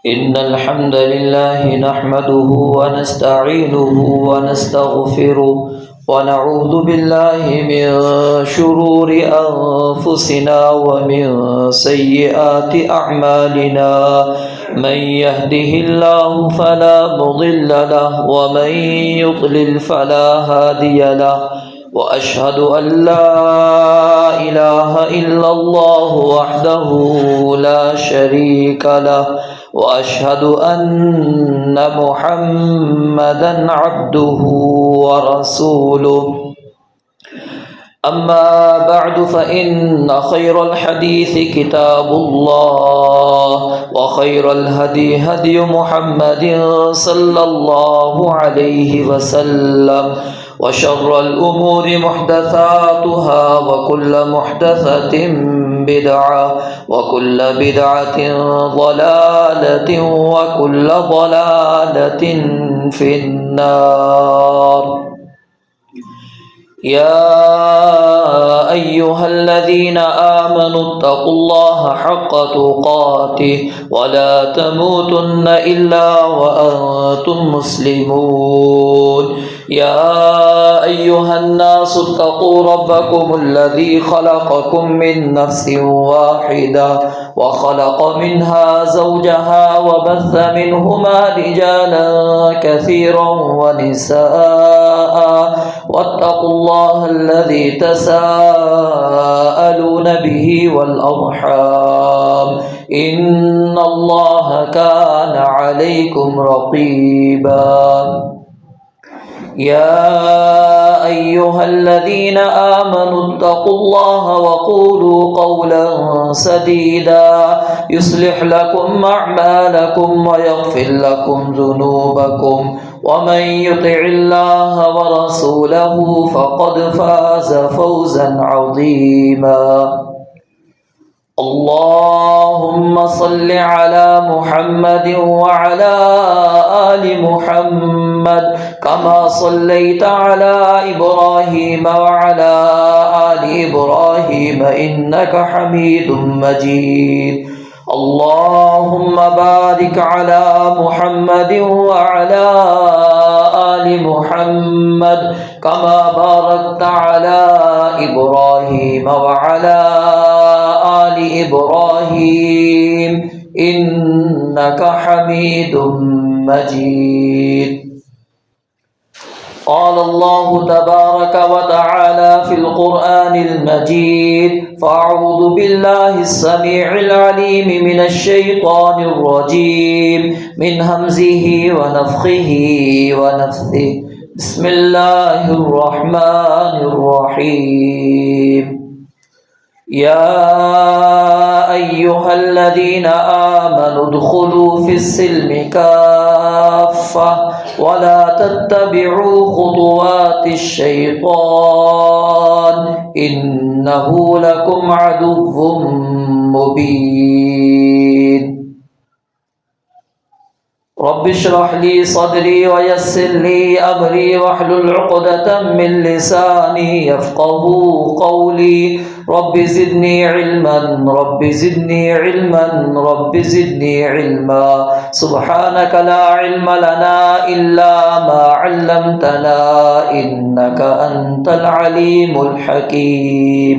إن الحمد لله نحمده ونستعينه ونستغفره ونعوذ بالله من شرور أنفسنا ومن سيئات أعمالنا. من يهده الله فلا مضل له ومن يضلل فلا هادي له، وأشهد أن لا إله إلا الله وحده لا شريك له، وأشهد أن محمدا عبده ورسوله. أما بعد فإن خير الحديث كتاب الله، وخير الهدي هدي محمد صلى الله عليه وسلم، وشر الأمور محدثاتها، وكل محدثة بدعة، وكل بدعة ضلالة، وكل ضلالة في النار. يا أيها الذين آمنوا اتقوا الله حق تقاته ولا تموتن إلا وأنتم مسلمون. يا أيها الناس اتقوا ربكم الذي خلقكم من نفس واحدة وخلق منها زوجها وبث منهما رجالا كثيرا ونساء، واتقوا الله الذي تساءلون به والأرحام، إن الله كان عليكم رقيبا. يا أيها الذين آمنوا اتقوا الله وقولوا قولا سديدا يصلح لكم أعمالكم ويغفر لكم ذنوبكم، ومن يطع الله ورسوله فقد فاز فوزا عظيما. اللهم صل على محمد وعلى آل محمد كما صليت على إبراهيم وعلى آل إبراهيم إنك حميد مجيد. اللهم بارك على محمد وعلى آل محمد كما باركت على إبراهيم وعلى آل إبراهيم إنك حميد مجيد. قال الله تبارك وتعالى في القرآن المجيد: فأعوذ بالله السميع العليم من الشيطان الرجيم من همزه ونفخه ونفثه. بسم الله الرحمن الرحيم. يا أيها الذين آمنوا ادخلوا في السلم كافة ولا تتبعوا خطوات الشيطان إنه لكم عدو مبين. رب اشرح لي صدري ويسر لي أمري واحلل عقدة من لساني يفقهوا قولي. رب زدني علما، رب زدني علما، رب زدني علما. سبحانك لا علم لنا إلا ما علمتنا إنك أنت العليم الحكيم.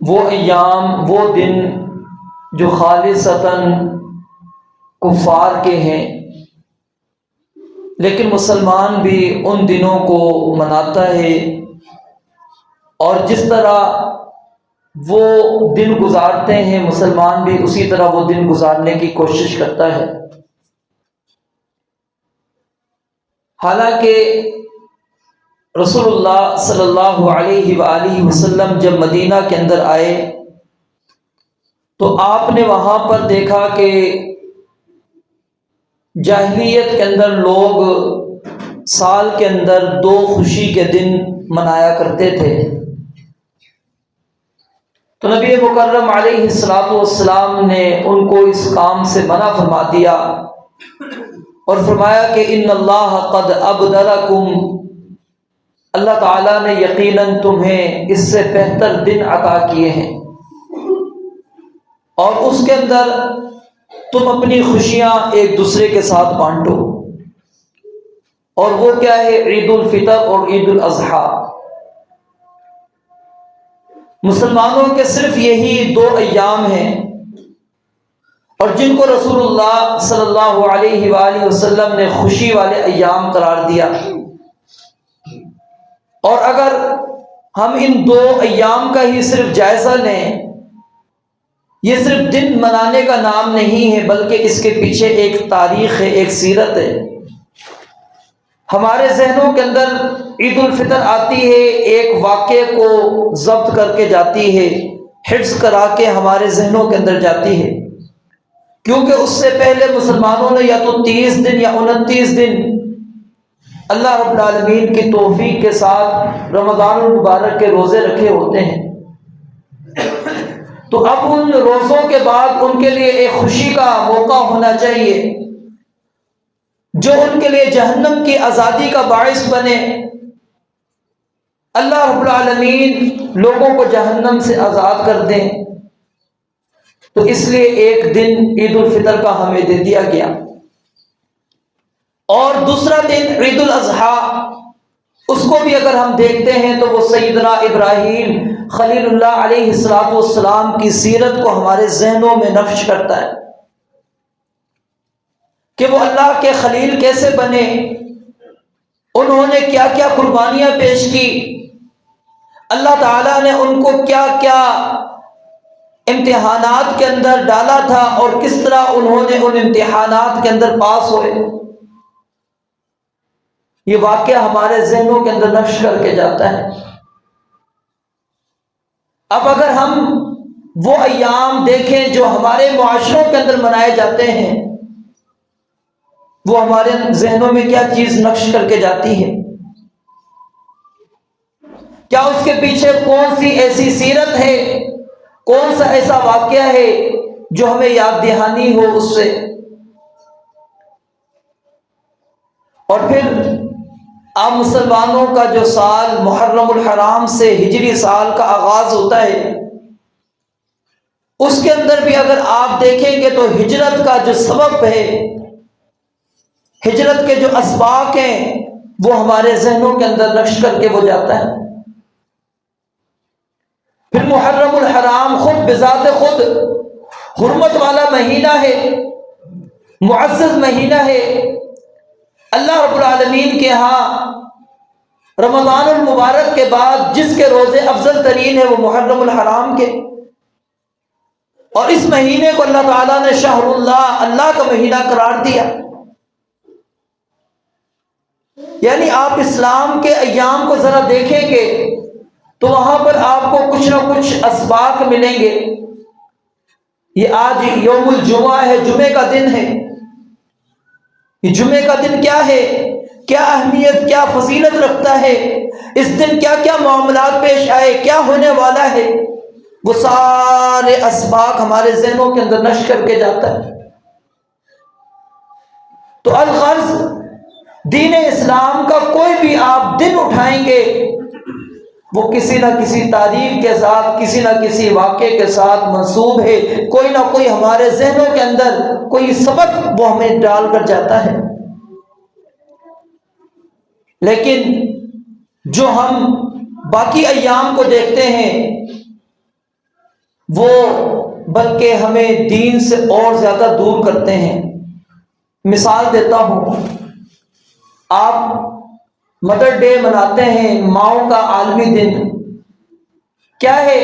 وہ ایام، وہ دن جو خالصتاً کفار کے ہیں، لیکن مسلمان بھی ان دنوں کو مناتا ہے، اور جس طرح وہ دن گزارتے ہیں مسلمان بھی اسی طرح وہ دن گزارنے کی کوشش کرتا ہے۔ حالانکہ رسول اللہ صلی اللہ علیہ وآلہ وسلم جب مدینہ کے اندر آئے تو آپ نے وہاں پر دیکھا کہ جاہلیت کے اندر لوگ سال کے اندر 2 خوشی کے دن منایا کرتے تھے، تو نبی مکرم علیہ الصلوۃ والسلام نے ان کو اس کام سے منع فرما دیا اور فرمایا کہ ان اللہ قد ابدلکم، اللہ تعالیٰ نے یقیناً تمہیں اس سے بہتر دن عطا کیے ہیں، اور اس کے اندر تم اپنی خوشیاں ایک دوسرے کے ساتھ بانٹو، اور وہ کیا ہے؟ عید الفطر اور عید الاضحیٰ۔ مسلمانوں کے صرف یہی 2 ایام ہیں، اور جن کو رسول اللہ صلی اللہ علیہ وآلہ وسلم نے خوشی والے ایام قرار دیا۔ اور اگر ہم ان 2 ایام کا ہی صرف جائزہ لیں، یہ صرف دن منانے کا نام نہیں ہے، بلکہ اس کے پیچھے ایک تاریخ ہے، ایک سیرت ہے۔ ہمارے ذہنوں کے اندر عید الفطر آتی ہے، ایک واقعے کو ضبط کر کے جاتی ہے، حفظ کرا کے ہمارے ذہنوں کے اندر جاتی ہے، کیونکہ اس سے پہلے مسلمانوں نے یا تو 30 دن یا 29 دن اللہ رب العالمین کی توفیق کے ساتھ رمضان المبارک کے روزے رکھے ہوتے ہیں۔ تو اب ان روزوں کے بعد ان کے لیے ایک خوشی کا موقع ہونا چاہیے جو ان کے لیے جہنم کی آزادی کا باعث بنے۔ اللہ رب العالمین لوگوں کو جہنم سے آزاد کر دیں، تو اس لیے ایک دن عید الفطر کا ہمیں دے دیا گیا، اور دوسرا دن عید الاضحیٰ، اس کو بھی اگر ہم دیکھتے ہیں تو وہ سیدنا ابراہیم خلیل اللہ علیہ الصلوۃ والسلام کی سیرت کو ہمارے ذہنوں میں نقش کرتا ہے کہ وہ اللہ کے خلیل کیسے بنے، انہوں نے کیا کیا قربانیاں پیش کی، اللہ تعالیٰ نے ان کو کیا کیا امتحانات کے اندر ڈالا تھا، اور کس طرح انہوں نے ان امتحانات کے اندر پاس ہوئے۔ یہ واقعہ ہمارے ذہنوں کے اندر نقش کر کے جاتا ہے۔ اب اگر ہم وہ ایام دیکھیں جو ہمارے معاشروں کے اندر منائے جاتے ہیں، وہ ہمارے ذہنوں میں کیا چیز نقش کر کے جاتی ہے؟ کیا اس کے پیچھے کون سی ایسی سیرت ہے، کون سا ایسا واقعہ ہے جو ہمیں یاد دہانی ہو اس سے؟ اور پھر آپ مسلمانوں کا جو سال محرم الحرام سے ہجری سال کا آغاز ہوتا ہے، اس کے اندر بھی اگر آپ دیکھیں گے تو ہجرت کا جو سبب ہے، ہجرت کے جو اسباق ہیں، وہ ہمارے ذہنوں کے اندر نقش کر کے وہ جاتا ہے۔ پھر محرم الحرام خود بذات خود حرمت والا مہینہ ہے، معزز مہینہ ہے۔ اللہ رب العالمین کے ہاں رمضان المبارک کے بعد جس کے روزے افضل ترین ہیں وہ محرم الحرام کے، اور اس مہینے کو اللہ تعالیٰ نے شہر اللہ، اللہ کا مہینہ قرار دیا۔ یعنی آپ اسلام کے ایام کو ذرا دیکھیں گے تو وہاں پر آپ کو کچھ نہ کچھ اسباق ملیں گے۔ یہ آج یوم الجمعہ ہے، جمعے کا دن ہے۔ یہ جمعے کا دن کیا ہے، کیا اہمیت، کیا فضیلت رکھتا ہے، اس دن کیا کیا معاملات پیش آئے، کیا ہونے والا ہے، وہ سارے اسباق ہمارے ذہنوں کے اندر نشر کر کے جاتا ہے۔ تو الغرض دین اسلام کا کوئی بھی آپ دن اٹھائیں گے، وہ کسی نہ کسی تاریخ کے ساتھ، کسی نہ کسی واقعے کے ساتھ منسوب ہے، کوئی نہ کوئی ہمارے ذہنوں کے اندر کوئی سبق وہ ہمیں ڈال کر جاتا ہے۔ لیکن جو ہم باقی ایام کو دیکھتے ہیں، وہ بلکہ ہمیں دین سے اور زیادہ دور کرتے ہیں۔ مثال دیتا ہوں، آپ مدر ڈے مناتے ہیں، ماؤں کا عالمی دن، کیا ہے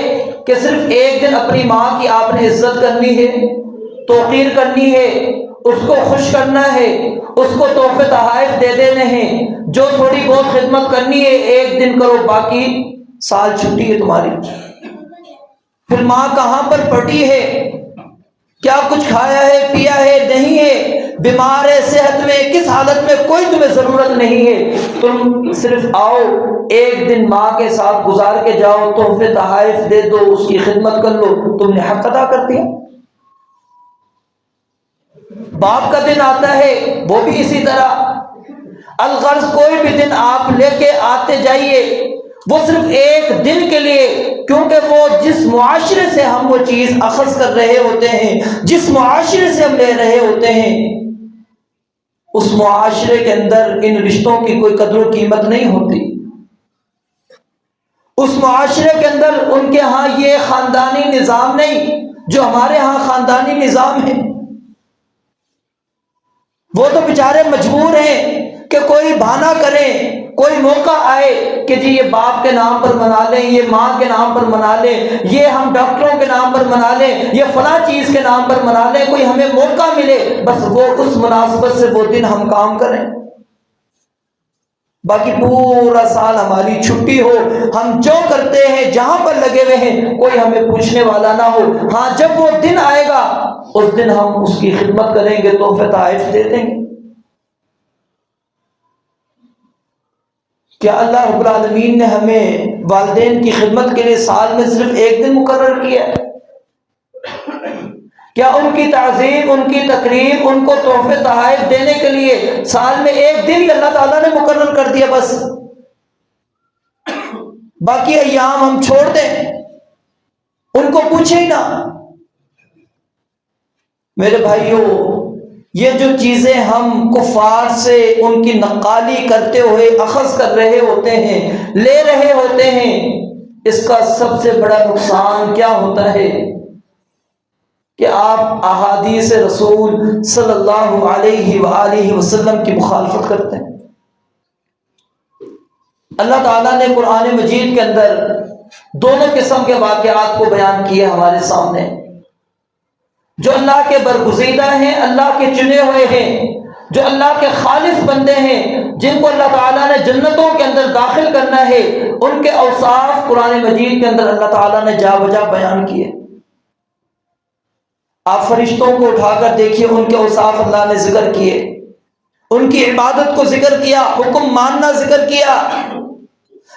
کہ صرف ایک دن اپنی ماں کی آپ نے عزت کرنی ہے، توقیر کرنی ہے، اس کو خوش کرنا ہے، اس کو تحفے تحائف دے دینے ہیں، جو تھوڑی بہت خدمت کرنی ہے ایک دن کرو، باقی سال چھٹی ہے تمہاری۔ پھر ماں کہاں پر پڑی ہے، کیا کچھ کھایا ہے، پیا ہے، نہیں ہے، بیمار ہے، صحت میں، کس حالت میں، کوئی تمہیں ضرورت نہیں ہے، تم صرف آؤ ایک دن ماں کے ساتھ گزار کے جاؤ، تحفے تحائف دے دو، اس کی خدمت کر لو، تم نے حق ادا کر دیا۔ باپ کا دن آتا ہے، وہ بھی اسی طرح، الغرض کوئی بھی دن آپ لے کے آتے جائیے، وہ صرف ایک دن کے لیے، کیونکہ وہ جس معاشرے سے ہم وہ چیز اخذ کر رہے ہوتے ہیں، جس معاشرے سے ہم لے رہے ہوتے ہیں، اس معاشرے کے اندر ان رشتوں کی کوئی قدر و قیمت نہیں ہوتی۔ اس معاشرے کے اندر ان کے ہاں یہ خاندانی نظام نہیں جو ہمارے ہاں خاندانی نظام ہے۔ وہ تو بیچارے مجبور ہیں کہ کوئی بہانہ کریں، کوئی موقع آئے کہ جی یہ باپ کے نام پر منا لیں، یہ ماں کے نام پر منا لیں، یہ ہم ڈاکٹروں کے نام پر منا لیں، یہ فلاں چیز کے نام پر منا لیں، کوئی ہمیں موقع ملے، بس وہ اس مناسبت سے وہ دن ہم کام کریں، باقی پورا سال ہماری چھٹی ہو، ہم جو کرتے ہیں جہاں پر لگے ہوئے ہیں کوئی ہمیں پوچھنے والا نہ ہو۔ ہاں جب وہ دن آئے گا اس دن ہم اس کی خدمت کریں گے، تحفے تحائف دے دیں گے۔ کیا اللہ رب العالمین نے ہمیں والدین کی خدمت کے لیے سال میں صرف ایک دن مقرر کیا ہے؟ کیا ان کی تعظیم، ان کی تقریب، ان کو تحفے تحائف دینے کے لیے سال میں ایک دن ہی اللہ تعالیٰ نے مقرر کر دیا بس؟ باقی ایام ہم چھوڑ دیں، ان کو پوچھیں ہی نہ۔ میرے بھائیوں، یہ جو چیزیں ہم کفار سے ان کی نقالی کرتے ہوئے اخذ کر رہے ہوتے ہیں، لے رہے ہوتے ہیں، اس کا سب سے بڑا نقصان کیا ہوتا ہے کہ آپ احادیث رسول صلی اللہ علیہ وآلہ وسلم کی مخالفت کرتے ہیں۔ اللہ تعالیٰ نے قرآن مجید کے اندر دونوں قسم کے واقعات کو بیان کیے ہمارے سامنے، جو اللہ کے برگزیدہ ہیں، اللہ کے چنے ہوئے ہیں، جو اللہ کے خالص بندے ہیں، جن کو اللہ تعالیٰ نے جنتوں کے اندر داخل کرنا ہے، ان کے اوصاف قرآن مجید کے اندر اللہ تعالیٰ نے جا بجا بیان کیے۔ آپ فرشتوں کو اٹھا کر دیکھیے، ان کے اوصاف اللہ نے ذکر کیے، ان کی عبادت کو ذکر کیا، حکم ماننا ذکر کیا،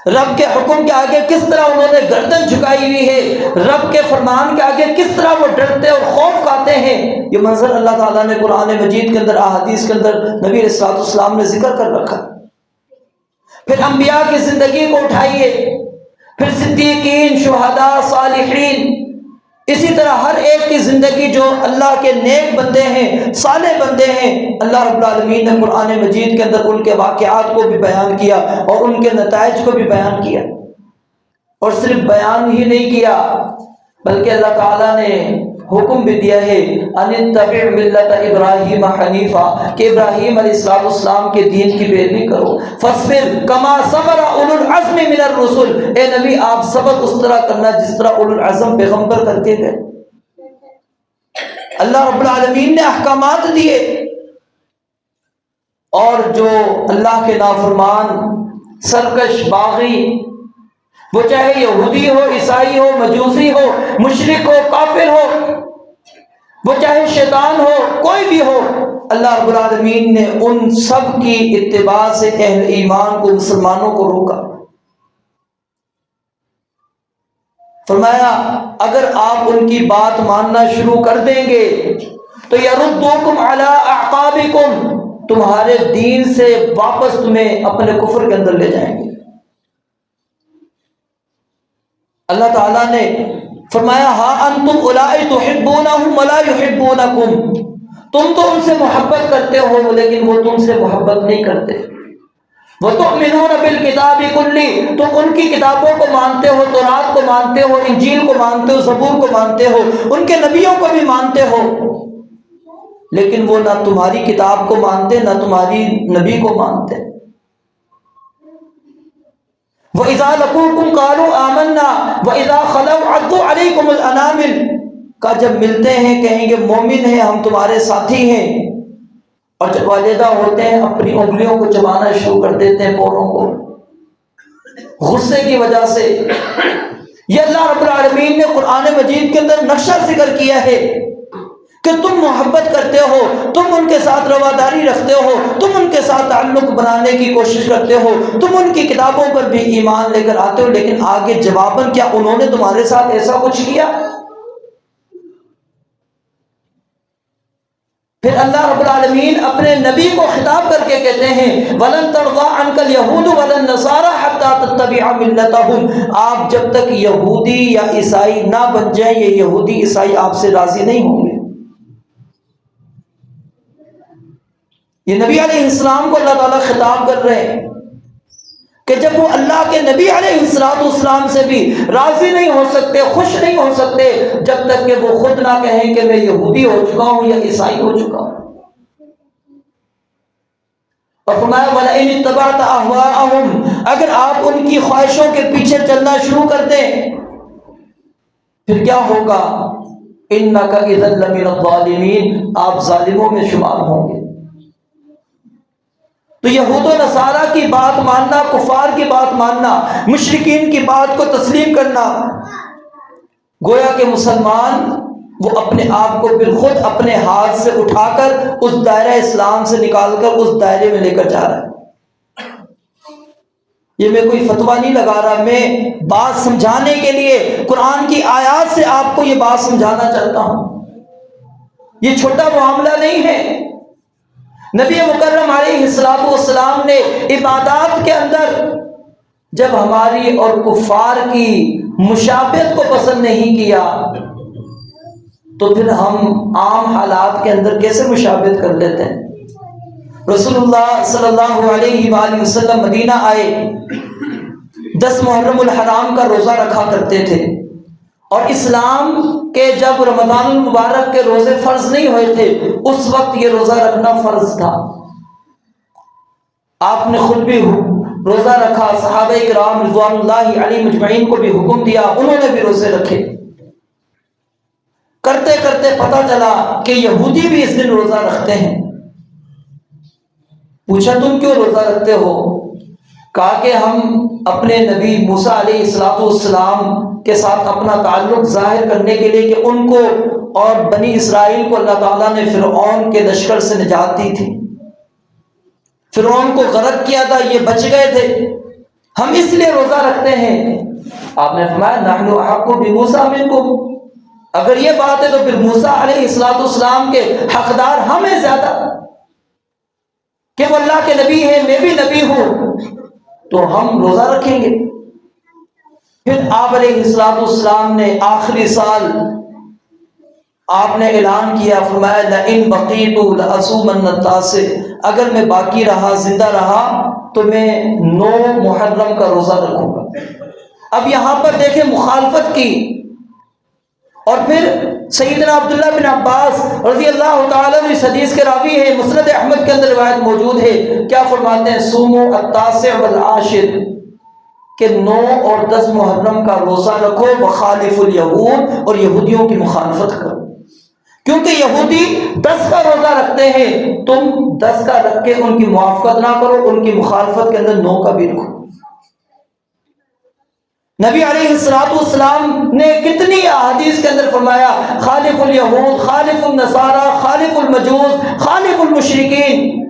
رب کے حکم کے آگے کس طرح انہوں نے گردن جھکائی ہوئی ہے، رب کے فرمان کے آگے کس طرح وہ ڈرتے اور خوف کھاتے ہیں، یہ منظر اللہ تعالیٰ نے قرآن مجید کے اندر، احادیث کے اندر نبی علیہ الصلوۃ والسلام نے ذکر کر رکھا۔ پھر انبیاء کی زندگی کو اٹھائیے، پھر صدیقین، شہداء، صالحین، اسی طرح ہر ایک کی زندگی جو اللہ کے نیک بندے ہیں، صالح بندے ہیں، اللہ رب العالمین نے قرآن مجید کے اندر ان کے واقعات کو بھی بیان کیا اور ان کے نتائج کو بھی بیان کیا، اور صرف بیان ہی نہیں کیا بلکہ اللہ تعالیٰ نے حکم بھی دیا ہے ان اتبع ملت ابراہیم حنیفا، کہ ابراہیم علیہ السلام کے دین کی پیروی کرو، فاصبر کما صبر اولو العزم من الرسل، اے نبی آپ صبر اس طرح کرنا جس طرح اولو العزم پیغمبر کر کے گئے۔ اللہ رب العالمین نے احکامات دیے، اور جو اللہ کے نافرمان، سرکش، باغی، وہ چاہے یہودی ہو، عیسائی ہو، مجوسی ہو، مشرک ہو، کافر ہو، وہ چاہے شیطان ہو، کوئی بھی ہو، اللہ رب العالمین نے ان سب کی اتباع سے اہل ایمان کو، مسلمانوں کو روکا۔ فرمایا اگر آپ ان کی بات ماننا شروع کر دیں گے تو یردوکم علی اعقابکم، تمہارے دین سے واپس تمہیں اپنے کفر کے اندر لے جائیں گے۔ اللہ تعالیٰ نے فرمایا ہاں انتم اولائی تحبونہم ولا یحبونکم، تم تو ان سے محبت کرتے ہو لیکن وہ تم سے محبت نہیں کرتے۔ وَتُؤْمِنُونَ بِالْكِتَابِ كُلِّهِ، تم ان کی کتابوں کو مانتے ہو، تورات کو مانتے ہو، انجیل کو مانتے ہو، زبور کو مانتے ہو، ان کے نبیوں کو بھی مانتے ہو، لیکن وہ نہ تمہاری کتاب کو مانتے نہ تمہاری نبی کو مانتے۔ وَإِذَا لَقُوكُمْ قَالُوا آمَنَّا وَإِذَا خَلَوْا عَضُّوا عَلَيْكُمُ الْأَنَامِلَ، کا جب ملتے ہیں کہیں گے مومن ہیں ہم تمہارے ساتھی ہیں، اور جب والدہ ہوتے ہیں اپنی انگلیوں کو چبانا شروع کر دیتے ہیں، پوروں کو، غصے کی وجہ سے۔ یہ اللہ رب العالمین نے قرآن مجید کے اندر نقشہ ذکر کیا ہے کہ تم محبت کرتے ہو، تم ان کے ساتھ رواداری رکھتے ہو، تم ان کے ساتھ تعلق بنانے کی کوشش کرتے ہو، تم ان کی کتابوں پر بھی ایمان لے کر آتے ہو، لیکن آگے جواباً کیا انہوں نے تمہارے ساتھ ایسا کچھ کیا؟ پھر اللہ رب العالمین اپنے نبی کو خطاب کر کے کہتے ہیں وَلَن تَرْضَىٰ عَنْكَ الْيَهُودُ وَلَا النَّصَارَىٰ حَتَّىٰ تَتَّبِعَ مِلَّتَهُمْ، آپ جب تک یہودی یا عیسائی نہ بن جائیں، یہ یہودی عیسائی آپ سے راضی نہیں ہوں گے۔ یہ نبی علیہ السلام کو اللہ تعالیٰ خطاب کر رہے ہیں کہ جب وہ اللہ کے نبی علیہ السلام سے بھی راضی نہیں ہو سکتے، خوش نہیں ہو سکتے، جب تک کہ وہ خود نہ کہیں کہ میں یہودی ہو چکا ہوں یا عیسائی ہو چکا ہوں۔ اور فرمایا وَلَئِنِ اتَّبَعْتَ أَهْوَاءَهُمْ، اگر آپ ان کی خواہشوں کے پیچھے چلنا شروع کر دیں پھر کیا ہوگا؟ إِنَّكَ إِذًا لَّمِنَ الظَّالِمِينَ، آپ ظالموں میں شمار ہوں گے۔ تو یہود و نصارہ کی بات ماننا، کفار کی بات ماننا، مشرکین کی بات کو تسلیم کرنا، گویا کہ مسلمان وہ اپنے آپ کو بالخود اپنے ہاتھ سے اٹھا کر اس دائرہ اسلام سے نکال کر اس دائرے میں لے کر جا رہا ہے۔ یہ میں کوئی فتویٰ نہیں لگا رہا، میں بات سمجھانے کے لیے قرآن کی آیات سے آپ کو یہ بات سمجھانا چاہتا ہوں۔ یہ چھوٹا معاملہ نہیں ہے۔ نبی مکرم علیہ السلام نے عبادات کے اندر جب ہماری اور کفار کی مشابہت کو پسند نہیں کیا تو پھر ہم عام حالات کے اندر کیسے مشابہت کر لیتے ہیں؟ رسول اللہ صلی اللہ علیہ وآلہ وسلم مدینہ آئے، 10 محرم الحرام کا روزہ رکھا کرتے تھے، اور اسلام کے جب رمضان المبارک کے روزے فرض نہیں ہوئے تھے اس وقت یہ روزہ رکھنا فرض تھا۔ آپ نے خود بھی روزہ رکھا، صحابہ کرام رضوان اللہ علیہم مجمعین کو بھی حکم دیا، انہوں نے بھی روزے رکھے۔ کرتے کرتے پتہ چلا کہ یہودی بھی اس دن روزہ رکھتے ہیں۔ پوچھا تم کیوں روزہ رکھتے ہو؟ کہا کہ ہم اپنے نبی موسیٰ علیہ السلام کے ساتھ اپنا تعلق ظاہر کرنے کے لیے کہ ان کو اور بنی اسرائیل کو اللہ تعالیٰ نے فرعون کے لشکر سے نجات دی تھی، فرعون کو غرق کیا تھا، یہ بچ گئے تھے، ہم اس لیے روزہ رکھتے ہیں۔ آپ نے فرمایا نحن احق بموسیٰ منکم، اگر یہ بات ہے تو پھر موسیٰ علیہ السلام کے حقدار ہم ہیں زیادہ، کہ وہ اللہ کے نبی ہیں، میں بھی نبی ہوں، تو ہم روزہ رکھیں گے۔ پھر آپ علیہ السلام نے آخری سال آپ نے اعلان کیا، فرمایا لئن بقیت لأصومن التاسع، اگر میں باقی رہا، زندہ رہا تو میں 9 محرم کا روزہ رکھوں گا۔ اب یہاں پر دیکھیں مخالفت کی، اور پھر سیدنا عبداللہ بن عباس رضی اللہ تعالیٰ عنہ اس حدیث کے راوی ہے، مسند احمد کے اندر روایت موجود ہے، کیا فرماتے ہیں صوموا التاسع والعاشر، کہ 9 اور 10 محرم کا روزہ رکھو، وخالف الیہود، اور یہودیوں کی مخالفت کرو، کیونکہ یہودی 10 کا روزہ رکھتے ہیں، تم 10 کا رکھ کے ان کی موافقت نہ کرو، ان کی مخالفت کے اندر 9 کا بھی رکھو۔ نبی علیہ السلام نے کتنی احادیث کے اندر فرمایا خالف الیہود، خالف النصارى، خالف المجوس، خالف المشرکین،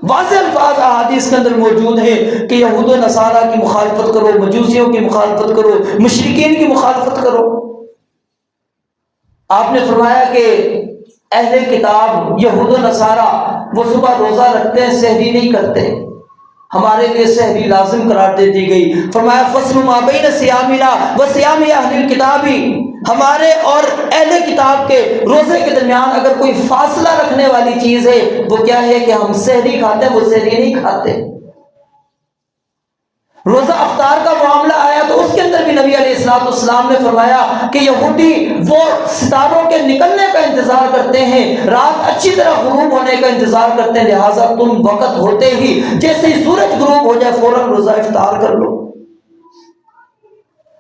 واضح الفاظ احادیث کے اندر موجود ہیں کہ یہود و نصارہ کی مخالفت کرو، مجوسیوں کی مخالفت کرو، مشرکین کی مخالفت کرو۔ آپ نے فرمایا کہ اہل کتاب یہود و نصارہ وہ صبح روزہ رکھتے ہیں، سحری نہیں کرتے، ہمارے لیے سحری لازم قرار دے دی گئی۔ فرمایا فصل ما بین صیامنا و صیام اہل الکتاب، ہمارے اور اہل کتاب کے روزے کے درمیان اگر کوئی فاصلہ رکھنے والی چیز ہے وہ کیا ہے کہ ہم سحری کھاتے ہیں، وہ سحری نہیں کھاتے۔ روزہ افطار کا معاملہ آیا تو اس کے اندر بھی نبی علیہ السلام نے فرمایا کہ یہودی وہ ستاروں کے نکلنے کا انتظار کرتے ہیں، رات اچھی طرح غروب ہونے کا انتظار کرتے ہیں، لہٰذا تم وقت ہوتے ہی جیسے ہی سورج غروب ہو جائے فوراً روزہ افطار کر لو۔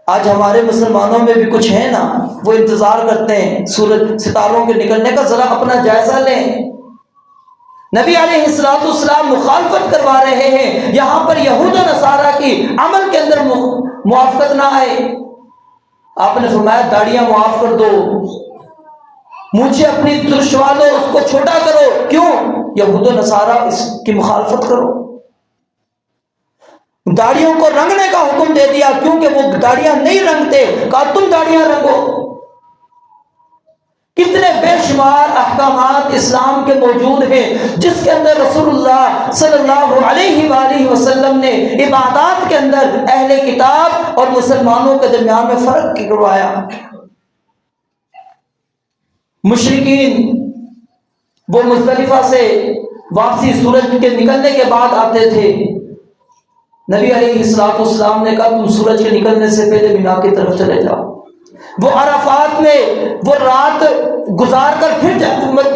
آج ہمارے مسلمانوں میں بھی کچھ ہیں نا، وہ انتظار کرتے ہیں سورج ستاروں کے نکلنے کا، ذرا اپنا جائزہ لیں۔ نبی علیہ السلام مخالفت کروا رہے ہیں، یہاں پر یہود و نصارہ کی عمل کے اندر موافقت نہ آئے۔ آپ نے فرمایا داڑیاں معاف کر دو، مونچھیں اپنی ترشوا لو، اس کو چھوٹا کرو۔ کیوں؟ یہود و نصارہ اس کی مخالفت کرو۔ داڑیوں کو رنگنے کا حکم دے دیا کیونکہ وہ داڑیاں نہیں رنگتے، کہا تم داڑیاں رنگو۔ کتنے بے شمار احکامات اسلام کے موجود ہیں جس کے اندر رسول اللہ صلی اللہ علیہ وآلہ وسلم نے عبادات کے اندر اہل کتاب اور مسلمانوں کے درمیان میں فرق کروایا۔ مشرکین وہ مزدلفہ سے واپسی سورج کے نکلنے کے بعد آتے تھے، نبی علیہ السلام نے کہا تم سورج کے نکلنے سے پہلے مینا کی طرف چلے جاؤ۔ وہ عرفات میں وہ رات گزار کر پھر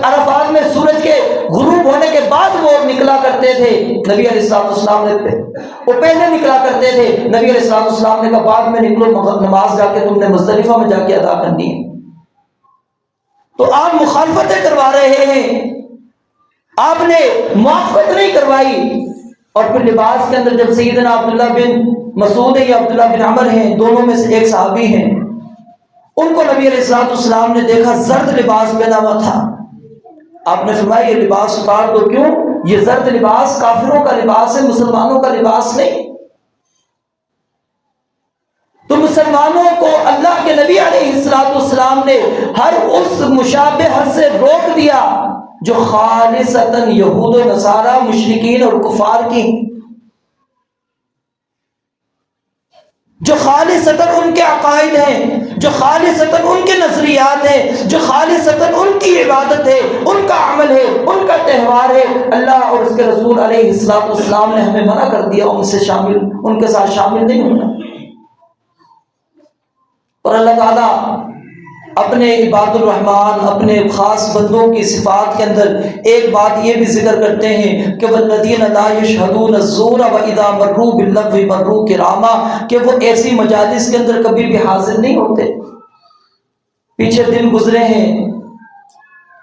عرفات میں سورج کے غروب ہونے کے بعد وہ نکلا کرتے تھے، نبی علیہ السلام نے وہ پہلے نکلا کرتے تھے۔ نبی علیہ السلام نے کہا بعد میں نکلو، نماز جا کے تم نے مزدلفہ میں جا کے ادا کرنی ہے۔ تو آپ مخالفتیں کروا رہے ہیں، آپ نے موافقت نہیں کروائی۔ اور پھر لباس کے اندر جب سیدنا عبداللہ بن مسعود یا عبداللہ بن عمر ہیں، دونوں میں سے ایک صحابی ہیں، ان کو نبی علیہ السلام نے دیکھا زرد لباس پہنا ہوا تھا۔ آپ نے فرمایا یہ لباس اتار دو۔ کیوں؟ یہ زرد لباس کافروں کا لباس ہے، مسلمانوں کا لباس نہیں۔ تو مسلمانوں کو اللہ کے نبی علیہ السلام نے ہر اس مشابہت سے روک دیا جو خالصتاً یہود و نصارہ، مشرکین اور کفار کی، جو خالصتاً ان کے عقائد ہیں، جو خالصتاً ان کے نظریات ہیں، جو خالصتاً ان کی عبادت ہے، ان کا عمل ہے، ان کا تہوار ہے۔ اللہ اور اس کے رسول علیہ السلام نے ہمیں منع کر دیا ان کے ساتھ شامل نہیں ہونا۔ اور اللہ تعالیٰ اپنے عباد الرحمن، اپنے خاص بندوں کی صفات کے اندر ایک بات یہ بھی ذکر کرتے ہیں کہ وَالَّذِينَ لَا يَشْهَدُونَ الزُّورَ وَإِذَا مَرُّوا بِاللَّغْوِ مَرُّوا كِرَامًا، کہ وہ ایسی مجالس کے اندر کبھی بھی حاضر نہیں ہوتے۔ پیچھے دن گزرے ہیں،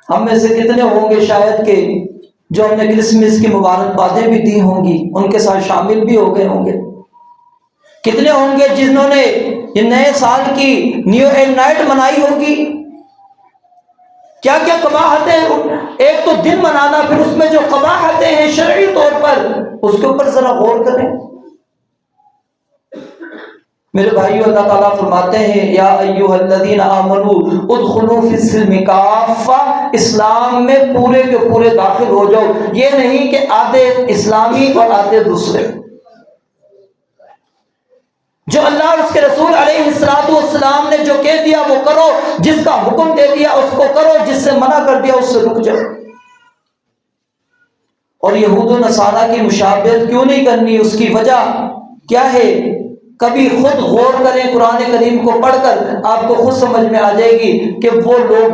ہم میں سے کتنے ہوں گے شاید کہ جو ہم نے کرسمس کی مبارکبادیں بھی دی ہوں گی، ان کے ساتھ شامل بھی ہو گئے ہوں گے۔ کتنے ہوں گے جنہوں نے یہ نئے سال کی نیو ایئر نائٹ منائی ہوگی؟ کیا کیا قباحتیں، ایک تو دن منانا، پھر اس میں جو قباحتیں ہیں شرعی طور پر، اس کے اوپر ذرا غور کریں۔ میرے بھائیو، اللہ تعالیٰ فرماتے ہیں یا ایھا الذین آمنوا ادخلوا فی السلم کافہ، اسلام میں پورے کے پورے داخل ہو جاؤ، یہ نہیں کہ آدھے اسلامی اور آدھے دوسرے۔ جو اللہ اور اس کے رسول علیہ السلام نے جو کہہ دیا وہ کرو، جس کا حکم دے دیا اس کو کرو، جس سے منع کر دیا اس سے رک جاؤ۔ اور یہود و نصارہ کی مشابہت کیوں نہیں کرنی؟ اس کی وجہ کیا ہے؟ کبھی خود غور کریں، قرآن کریم کو پڑھ کر آپ کو خود سمجھ میں آ جائے گی کہ وہ لوگ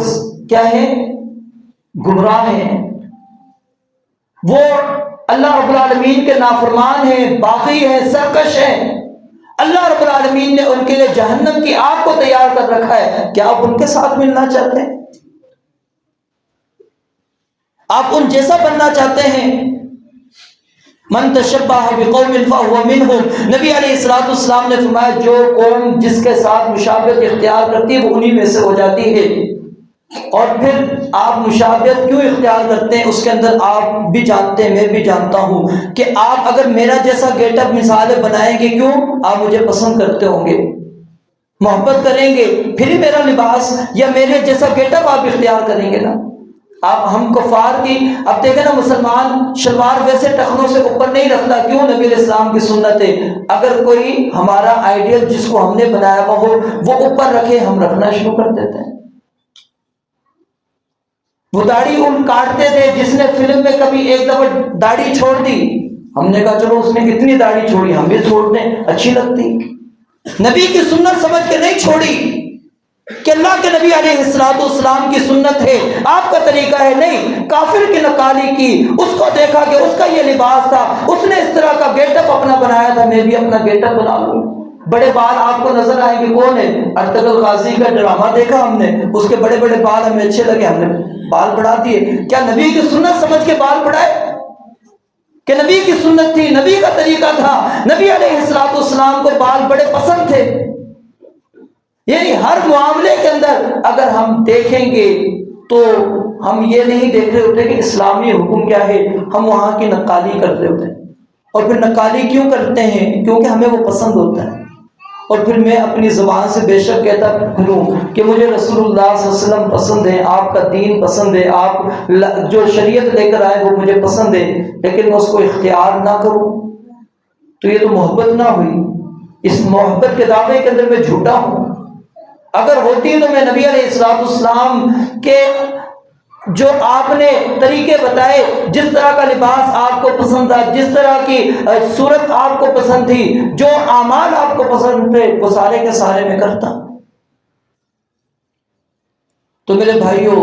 کیا ہیں، گمراہ ہیں، وہ اللہ رب العالمین کے نافرمان ہیں، باغی ہیں، سرکش ہیں۔ اللہ رب العالمین نے ان کے لیے جہنم کی آگ کو تیار کر رکھا ہے۔ کیا آپ ان کے ساتھ ملنا چاہتے ہیں؟ آپ ان جیسا بننا چاہتے ہیں؟ من تشبہ بقوم فہو منہم، نبی علیہ السلام نے فرمایا جو قوم جس کے ساتھ مشابہت اختیار کرتی ہے وہ انہی میں سے ہو جاتی ہے۔ اور پھر آپ مشابہت کیوں اختیار کرتے ہیں؟ اس کے اندر آپ بھی جانتے ہیں، میں بھی جانتا ہوں کہ آپ اگر میرا جیسا گیٹ اپ مثالیں بنائیں گے، کیوں؟ آپ مجھے پسند کرتے ہوں گے، محبت کریں گے، پھر ہی میرا لباس یا میرے جیسا گیٹ اپ آپ اختیار کریں گے نا۔ آپ ہم کفار کی، اب دیکھیں نا، مسلمان شلوار ویسے ٹخنوں سے اوپر نہیں رکھتا، کیوں؟ نبی علیہ السلام کی سنت ہے۔ اگر کوئی ہمارا آئیڈیل جس کو ہم نے بنایا ہوا ہو وہ اوپر رکھے، ہم رکھنا شروع کر دیتے ہیں۔ وہ داڑھی ان کاٹتے تھے، جس نے فلم میں کبھی ایک دفعہ داڑھی چھوڑ دی ہم نے کہا چلو اس نے اتنی داڑھی چھوڑی ہم بھی چھوڑ دیں، اچھی لگتی۔ نبی کی سنت سمجھ کے نہیں چھوڑی کہ اللہ کے نبی علیہ السلام کی سنت ہے، آپ کا طریقہ ہے، نہیں۔ کافر کی نقالی کی، اس کو دیکھا کہ اس کا یہ لباس تھا، اس نے اس طرح کا گیٹ اپ اپنا بنایا تھا، میں بھی اپنا گیٹ اپ بنا لوں۔ بڑے بال آپ کو نظر آئیں گے، کون ہے؟ ارطغرل غازی کا ڈرامہ دیکھا ہم نے، اس کے بڑے بڑے بال ہمیں اچھے لگے، ہم نے بال بڑھا دیے۔ کیا نبی کی سنت سمجھ کے بال بڑھائے؟ کہ نبی کی سنت تھی، نبی کا طریقہ تھا، نبی علیہ السلام کو بال بڑے پسند تھے۔ یعنی ہر معاملے کے اندر اگر ہم دیکھیں گے تو ہم یہ نہیں دیکھ رہے ہوتے کہ اسلامی حکم کیا ہے، ہم وہاں کی نقالی کر رہے ہوتے ہیں۔ اور پھر نقالی کیوں کرتے ہیں؟ کیونکہ ہمیں وہ پسند ہوتا ہے۔ اور پھر میں اپنی زبان سے بے شک کہتا پھروں کہ مجھے رسول اللہ صلی اللہ علیہ وسلم پسند ہے، آپ کا دین پسند ہے، آپ جو شریعت لے کر آئے وہ مجھے پسند ہے، لیکن میں اس کو اختیار نہ کروں تو یہ تو محبت نہ ہوئی۔ اس محبت کے دعوے کے اندر میں جھوٹا ہوں۔ اگر ہوتی تو میں نبی علیہ السلام کے جو آپ نے طریقے بتائے، جس طرح کا لباس آپ کو پسند تھا، جس طرح کی صورت آپ کو پسند تھی، جو اعمال آپ کو پسند تھے، وہ سارے کے سارے میں کرتا۔ تو میرے بھائیوں،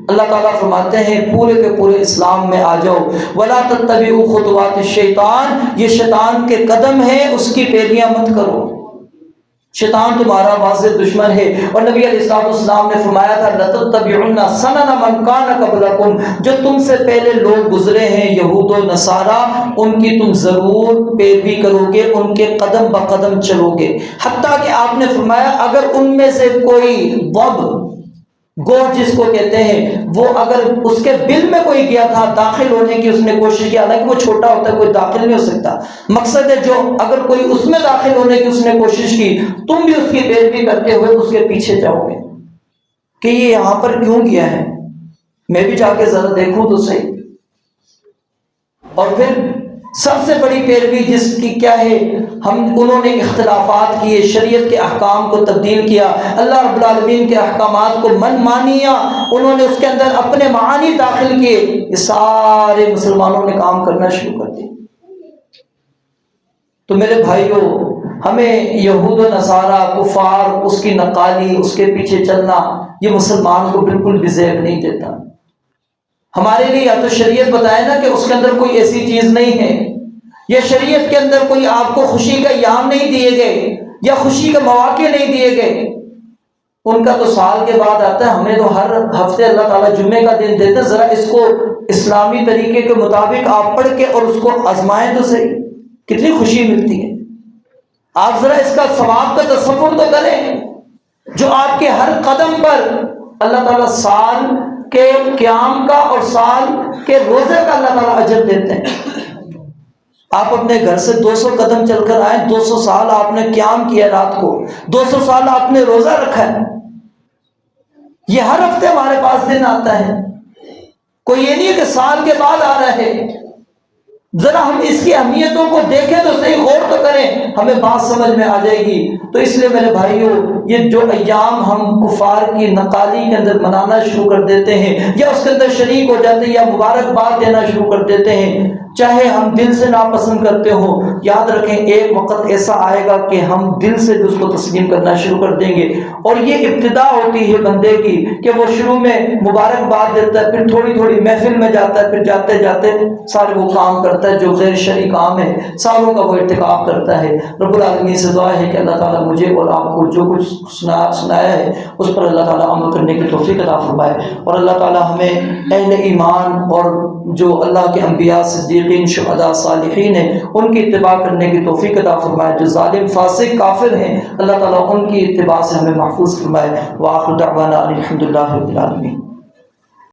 اللہ تعالیٰ فرماتے ہیں پورے کے پورے اسلام میں آ جاؤ، وَلَا تَتَّبِعُوا خُطُوَاتِ الشَّيْطَانِ، یہ شیطان کے قدم ہیں، اس کی پیرویاں مت کرو۔ شیطان تمہارا واضح دشمن ہے، اور نبی علیہ السلام نے فرمایا تھا لَتَتَّبِعُنَّ سَنَنَ مَنْ كَانَ قَبْلَكُمْ، جو تم سے پہلے لوگ گزرے ہیں یہود و نصارہ، ان کی تم ضرور پیروی کرو گے، ان کے قدم بقدم چلو گے۔ حتیٰ کہ آپ نے فرمایا اگر ان میں سے کوئی وب گوہ جس کو کہتے ہیں، وہ اگر اس کے بل میں کوئی گیا تھا داخل ہونے کی، اس نے کوشش کی، حالانکہ وہ چھوٹا ہوتا ہے کوئی داخل نہیں ہو سکتا، مقصد ہے جو اگر کوئی اس میں داخل ہونے کی اس نے کوشش کی، تم بھی اس کی پیروی کرتے ہوئے اس کے پیچھے جاؤ گے کہ یہ یہاں پر کیوں گیا ہے، میں بھی جا کے ذرا دیکھوں تو صحیح۔ اور پھر سب سے بڑی پیروی جس کی کیا ہے، انہوں نے اختلافات کیے، شریعت کے احکام کو تبدیل کیا، اللہ رب العالمین کے احکامات کو من مانیا، انہوں نے اس کے اندر اپنے معانی داخل کیے، یہ سارے مسلمانوں نے کام کرنا شروع کر دیا۔ تو میرے بھائیوں، ہمیں یہود و نصارہ، کفار، اس کی نقالی، اس کے پیچھے چلنا، یہ مسلمان کو بالکل بھی زیب نہیں دیتا۔ ہمارے لیے یا تو شریعت بتائے نا کہ اس کے اندر کوئی ایسی چیز نہیں ہے، یا شریعت کے اندر کوئی آپ کو خوشی کا ایام نہیں دیے گئے، یا خوشی کے مواقع نہیں دیے گئے۔ ان کا تو سال کے بعد آتا ہے، ہمیں تو ہر ہفتے اللہ تعالیٰ جمعے کا دن دیتے، ذرا اس کو اسلامی طریقے کے مطابق آپ پڑھ کے اور اس کو آزمائیں تو صحیح، کتنی خوشی ملتی ہے۔ آپ ذرا اس کا ثواب کا تصور تو کریں، جو آپ کے ہر قدم پر اللہ تعالیٰ سال کے قیام کا اور سال کے روزے کا اللہ تعالیٰ اجر دیتے ہیں۔ آپ اپنے گھر سے 200 قدم چل کر آئیں، 200 سال آپ نے قیام کیا رات کو، 200 سال آپ نے روزہ رکھا ہے۔ یہ ہر ہفتے ہمارے پاس دن آتا ہے، کوئی یہ نہیں ہے کہ سال کے بعد آ رہا ہے۔ ذرا ہم اس کی اہمیتوں کو دیکھیں تو صحیح، غور تو کریں، ہمیں بات سمجھ میں آ جائے گی۔ تو اس لیے میرے بھائیوں، یہ جو ایام ہم کفار کی نقالی کے اندر منانا شروع کر دیتے ہیں، یا اس کے اندر شریک ہو جاتے ہیں، یا مبارکباد دینا شروع کر دیتے ہیں، چاہے ہم دل سے ناپسند کرتے ہوں، یاد رکھیں ایک وقت ایسا آئے گا کہ ہم دل سے بھی اس کو تسلیم کرنا شروع کر دیں گے۔ اور یہ ابتدا ہوتی ہے بندے کی کہ وہ شروع میں مبارکباد دیتا ہے، پھر تھوڑی تھوڑی محفل میں جاتا ہے، پھر جاتے جاتے سارے وہ کام کرتا ہے جو غیر شرعی کام ہے، سالوں کا وہ ارتکاب کرتا ہے۔ رب العالمین سے دعا ہے کہ اللہ تعالیٰ مجھے اور آپ کو جو کچھ سنایا ہے اس پر اللہ تعالیٰ عمل کرنے کی توفیق عطا فرمائے، اور اللہ تعالیٰ ہمیں اہل ایمان اور جو اللہ کے انبیاء، صدیقین، شہداء، صالحین ہیں ان کی اتباع کرنے کی توفیق عطا فرمائے، جو ظالم، فاسق، کافر ہیں اللہ تعالیٰ ان کی اتباع سے ہمیں محفوظ فرمائے۔ وآخر دعوانا الحمدللہ رب العالمین۔